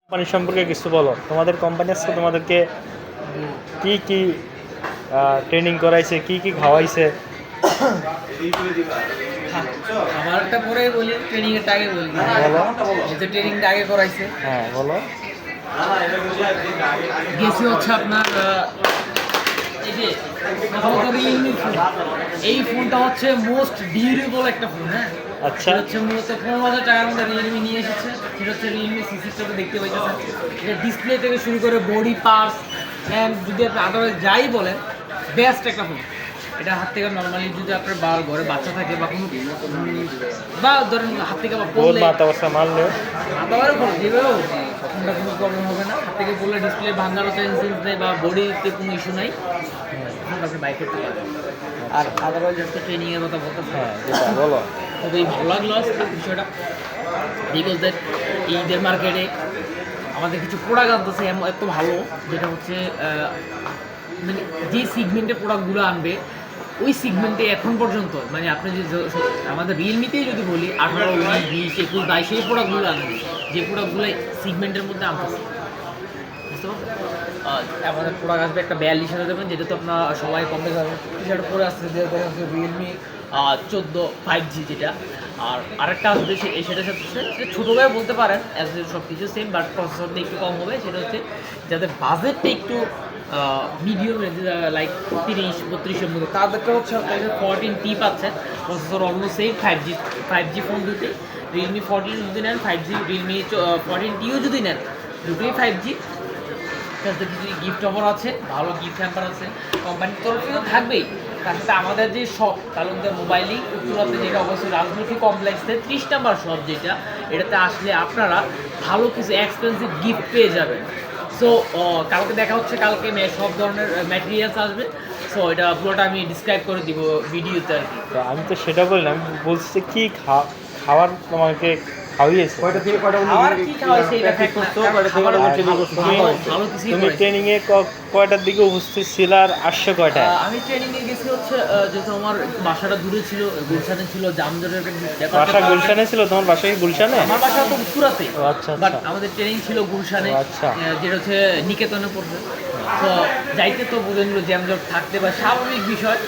Company সম্পর্কে কিছু বলো। তোমাদের কোম্পানি আজকে তোমাদেরকে কি কি ট্রেনিং করাইছে, কি কি খাওয়াইছে? আমারটা পরেই বলি, ট্রেনিং এর আগে বলি। বলো। এই যে ট্রেনিংটা আগে করাইছে, হ্যাঁ বলো। গেছি হচ্ছে আপনার এই যে প্রথমত রিয়েলমি ফোন। এই ফোনটা হচ্ছে মোস্ট ডিউরেবল একটা ফোন। হ্যাঁ, আচ্ছা। এটা হচ্ছে মূলত 15,000 টাকার মধ্যে রিয়েলমি নিয়ে এসেছে। সেটা হচ্ছে রিয়েলমি C6 দেখতে পাইতেছেন। এটা ডিসপ্লে থেকে শুরু করে বডি পার্টস অ্যান্ড যদি আপনি আদারওয়াইজ যাই বলেন, বেস্ট একটা ফোন। এটা হাত থেকে নর্মালি যদি আপনার ঘরে বাচ্চা থাকে বা কোনো বা ধরেন হাত থেকে বা পড়লে মাথা বসা মারলে মাথাবারও ফোন যেভাবে ফোনটা কোনো প্রবলেম হবে না। হাত থেকে পড়লে ডিসপ্লে ভাঙারও চান্স নেই বা বডিতে কোনো ইস্যু নাই, ফোনটা আপনি বাইক করতে পারবেন। আর আদারওয়াইজ আজকে ট্রেনিংয়ের কথা বলতে হ্যাঁ যেটা বলো। খুবই ভালো লাগলো আজকে বিষয়টা, বিকজ দ্যাট ঈদের মার্কেটে আমাদের কিছু প্রোডাক্ট আনতেছে এত ভালো, যেটা হচ্ছে মানে যে সিগমেন্টের প্রোডাক্টগুলো আনবে ওই সিগমেন্টে এখন পর্যন্ত মানে আপনি যে আমাদের রিয়েলমিতেই যদি বলি 18, 19, 20, 21, 22 সেই প্রোডাক্টগুলো আনবে, যে প্রোডাক্টগুলো সিগমেন্টের মধ্যে আনতেছে। বুঝতে পারছেন? আমাদের প্রোডাক্ট আসবে একটা 42,000 দেবেন, যেটা তো আপনার সবাই কম বেশি টি-শার্ট পরে আসছে, যেটা হচ্ছে রিয়েলমি 14 5G যেটা। আর আরেকটা আসবে সেটা হচ্ছে সেটা ছোটো ভাই বলতে পারেন, অ্যাজ সব কিছু সেম, বাট প্রসেসরটা একটু কম হবে। সেটা হচ্ছে যাদের বাজেটটা একটু মিডিয়াম রেঞ্জে, লাইক 30-32 মধ্যে, তাদেরকে হচ্ছে 14T পাচ্ছে। Processor almost same, 5G phone দুটি। রিয়েলমি 14 যদি নেন 5G, রিয়েলমি 14Tও যদি নেন দুটোই 5G। সাথে কিছু গিফট অফার আছে, ভালো গিফট হ্যাম্পার আছে কোম্পানির তরফ থেকে থাকবেই। তার সাথে আমাদের যে শপ তালুকদার মোবাইলিং উত্তরাতে, যেটা অবশ্যই রাজমুখী কমপ্লেক্সে 30 নাম্বার শপ, যেটা এটাতে আসলে আপনারা ভালো কিছু এক্সপেন্সিভ গিফট পেয়ে যাবেন। সো কালকে দেখা হচ্ছে, কালকে সব ধরনের ম্যাটেরিয়ালস আসবে। সো এটা পুরোটা আমি ডিসক্রাইব করে দিব ভিডিওতে আর কি। তো আমি তো সেটা বললাম, বলছি কি খাবার তোমাকে খাওয়াইয়েছে? তুমি ট্রেনিং এ কয়টার দিকে উপস্থিত ছিল আর আসছো কয়টায়? আমি ট্রেনিং এ গেছি হচ্ছে যেহেতু আমার বাসাটা দূরে ছিল, গুলশানে ছিল, জামজটের বাসা গুলশানে ছিল? তোমার বাসা কি গুলশানে? আমার বাসা তো উত্তরাতে, আচ্ছা বাট আচ্ছা। আমাদের ট্রেনিং ছিল গুলশানে, আচ্ছা। যেটা হচ্ছে নিকেতনে পড়ছে। তো যাইতে তো বুঝে নিল জ্যামজট থাকতে বা স্বাভাবিক বিষয়।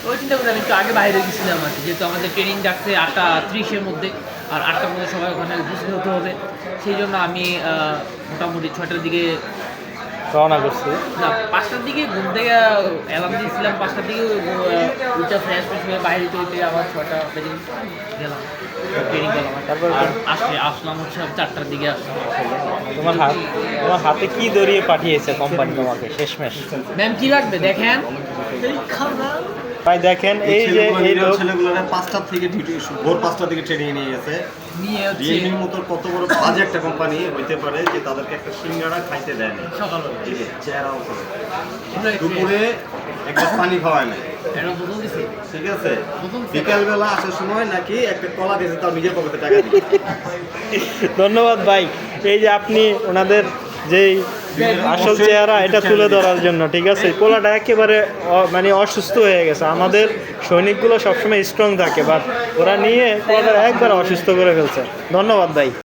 ওই চিন্তা করে আমি একটু আগে বাইরে গেছিলাম আর কি, যেহেতু আমাদের ট্রেনিং ডাকছে 8:30-এর মধ্যে, আর 8টার মধ্যে সবাই ওখানে উপস্থিত হতে হবে। সেই জন্য আমি মোটামুটি 6টার দিকে রওনা করছি। না, 5টার দিকে ঘুম থেকে অ্যালার্ম দিয়েছিলাম, 5টার দিকে উঠে ফ্রেশ হয়ে বাইরে তৈরি আবার 6টা বেজে গেলাম ট্রেনিং গেলাম। তারপর আসলাম হচ্ছে 4টার দিকে আসলাম। তোমার হাতে কি ধরিয়ে পাঠিয়েছে কোম্পানি তোমাকে শেষমেশ? ম্যাম কি লাগবে দেখেন ভাই দেখেন, এই যে এই লোক ছেলেগুলোরা 5টা থেকে ভোর 5টা থেকে ট্রেনিং নিয়ে গেছে। নিয়ে হচ্ছে রিয়েলমির মতো কত বড় বাজে একটা কোম্পানি হইতে পারে যে তাদেরকে একটা সিঙ্গাড়া খাইতে দেয় না, সকালবেলা এই যে চেহারা উপরে দুপুরে একটা পানি খাওয়ায় না, এটা বোতল দিছে। ঠিক আছে? বিকালবেলা আসার সময় নাকি একটা কলা দিয়েছে, তার নিজের পকেটে টাকা দিয়ে। ধন্যবাদ ভাই, এই যে আপনি ওনাদের যেই আসল চেহারা এটা তুলে ধরার জন্য। ঠিক আছে, পোলাটা একেবারে মানে অসুস্থ হয়ে গেছে। আমাদের সৈনিকগুলো সবসময় স্ট্রং থাকে, বাট ওরা নিয়ে পোলাটা একবার অসুস্থ করে ফেলছে। ধন্যবাদ ভাই।